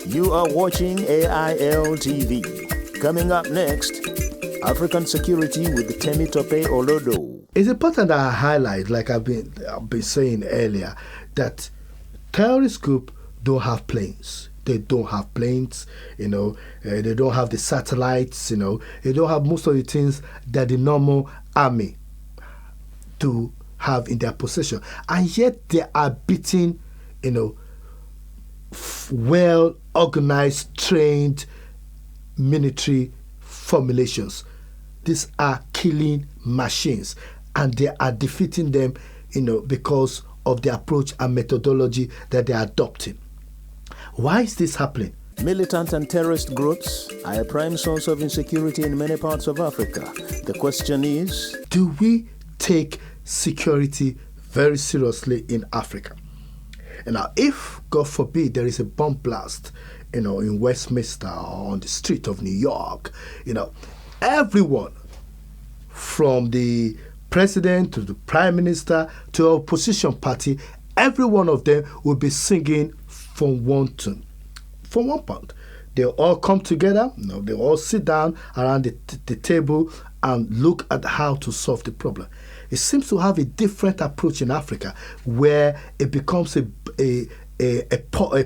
You are watching AIL TV. Coming up next, African Security with Temitope Olodo. It's important that I highlight, like I've been saying earlier, that terrorist group don't have planes. They don't have planes, they don't have the satellites, they don't have most of the things that the normal army do have in their possession. And yet they are beating, well organized, trained military formulations. These are killing machines, and they are defeating them, because of the approach and methodology that they are adopting. Why is this happening? Militant and terrorist groups are a prime source of insecurity in many parts of Africa. The question is, do we take security very seriously in Africa? And now, if, God forbid, there is a bomb blast, in Westminster or on the street of New York, everyone from the president to the prime minister to the opposition party, every one of them will be singing from one tune, from one point. They'll all come together, they'll all sit down around the table and look at how to solve the problem. It seems to have a different approach in Africa, where it becomes a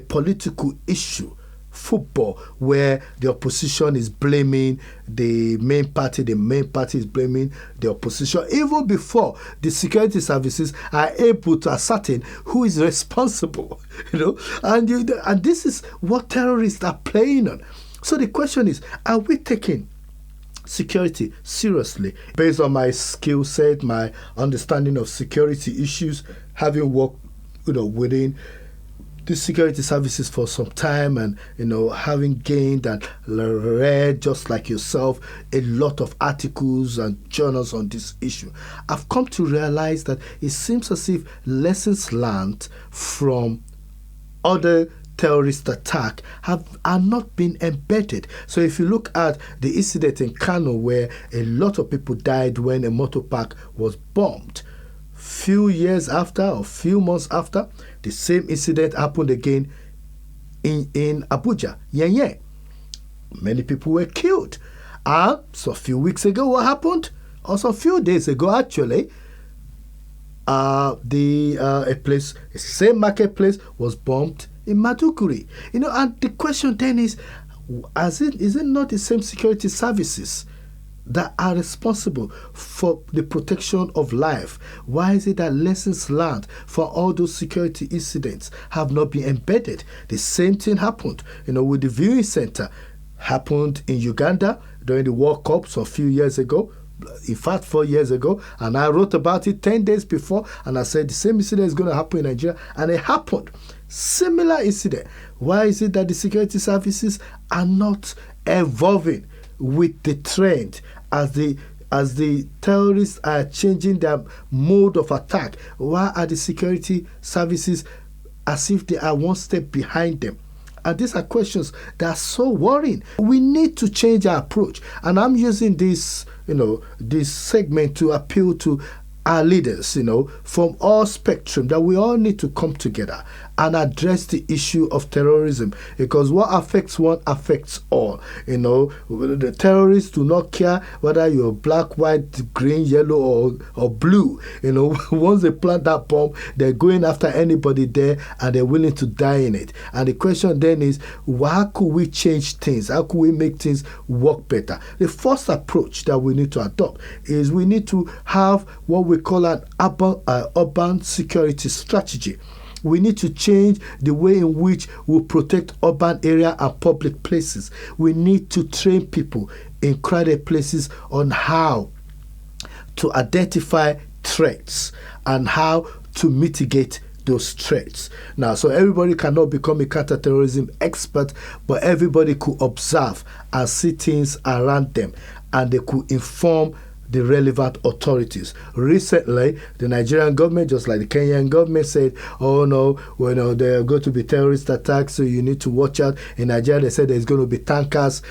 political issue, football, where the opposition is blaming the main party is blaming the opposition, even before the security services are able to ascertain who is responsible, and this is what terrorists are playing on. So the question is, are we taking security seriously? Based on my skill set, my understanding of security issues, having worked within the security services for some time, and having gained and read, just like yourself, a lot of articles and journals on this issue, I've come to realize that it seems as if lessons learned from other terrorist attack are not been embedded. So if you look at the incident in Kano, where a lot of people died when a motor park was bombed, few years after or few months after, the same incident happened again in Abuja. Many people were killed. And so a few weeks ago, what happened? Also a few days ago, actually, a same marketplace was bombed in Maduguri. And the question then is it not the same security services that are responsible for the protection of life? Why is it that lessons learned for all those security incidents have not been embedded? The same thing happened, with the viewing center, happened in Uganda during the World Cup a few years ago. In fact, 4 years ago, and I wrote about it 10 days before, and I said the same incident is going to happen in Nigeria, and it happened. Similar incident. Why is it that the security services are not evolving with the trend as the terrorists are changing their mode of attack? Why are the security services as if they are one step behind them? And these are questions that are so worrying. We need to change our approach. And I'm using this segment to appeal to our leaders, from all spectrum, that we all need to come together and address the issue of terrorism, because what affects one affects all. The terrorists do not care whether you're black, white, green, yellow, or blue. Once they plant that bomb, they're going after anybody there, and they're willing to die in it. And the question then is, how could we change things? How could we make things work better? The first approach that we need to adopt is we need to have what we call an urban security strategy. We need to change the way in which we protect urban area and public places. We need to train people in crowded places on how to identify threats and how to mitigate those threats. Now, so everybody cannot become a counterterrorism expert, but everybody could observe and see things around them, and they could inform the relevant authorities. Recently, the Nigerian government, just like the Kenyan government, said, oh no, there are going to be terrorist attacks, so you need to watch out. In Nigeria, they said there's going to be tankers,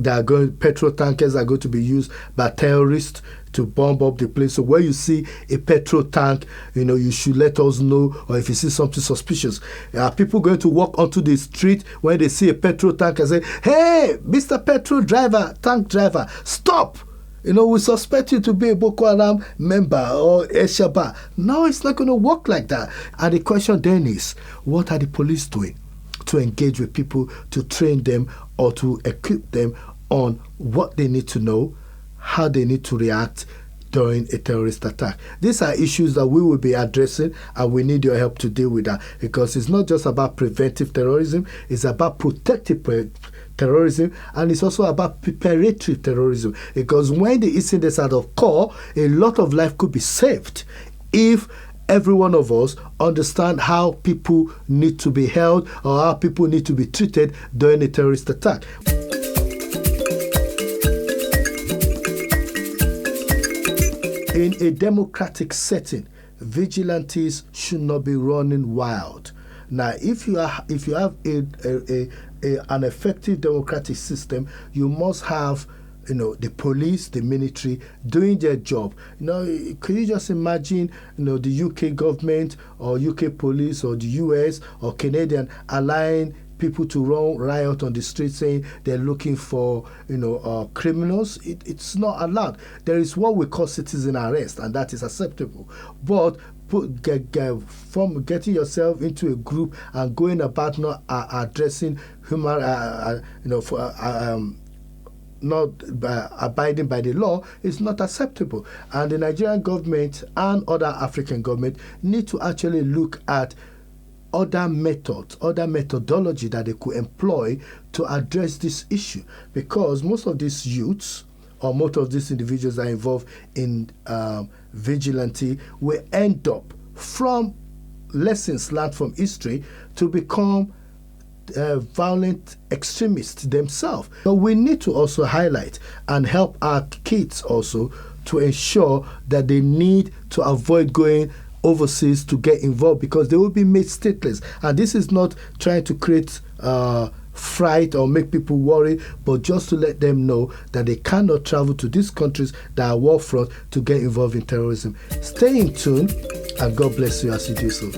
petrol tankers are going to be used by terrorists to bomb up the place. So when you see a petrol tank, you should let us know, or if you see something suspicious. Are people going to walk onto the street when they see a petrol tank and say, "Hey, Mr. Petrol driver, tank driver, stop! We suspect you to be a Boko Haram member or a Shaba." No, it's not going to work like that. And the question then is, what are the police doing to engage with people, to train them or to equip them on what they need to know, how they need to react during a terrorist attack? These are issues that we will be addressing, and we need your help to deal with that, because it's not just about preventive terrorism, it's about protective terrorism, and it's also about preparatory terrorism, because when the incidents are occur, a lot of life could be saved if every one of us understand how people need to be held or how people need to be treated during a terrorist attack. In a democratic setting, vigilantes should not be running wild. Now, if you have an effective democratic system, you must have the police, the military doing their job. Could you just imagine the UK government or UK police or the US or Canadian allowing people to run riot on the street saying they're looking for criminals? It's not allowed. There is what we call citizen arrest, and that is acceptable. But from getting yourself into a group and going about not addressing human, not abiding by the law is not acceptable. And the Nigerian government and other African governments need to actually look at other methods, other methodology that they could employ to address this issue, because most of these youths or most of these individuals that are involved in vigilante will end up, from lessons learned from history, to become violent extremists themselves. But we need to also highlight and help our kids also to ensure that they need to avoid going overseas to get involved, because they will be made stateless. And this is not trying to create fright or make people worry, but just to let them know that they cannot travel to these countries that are war front to get involved in terrorism. Stay in tune, and God bless you as you do so.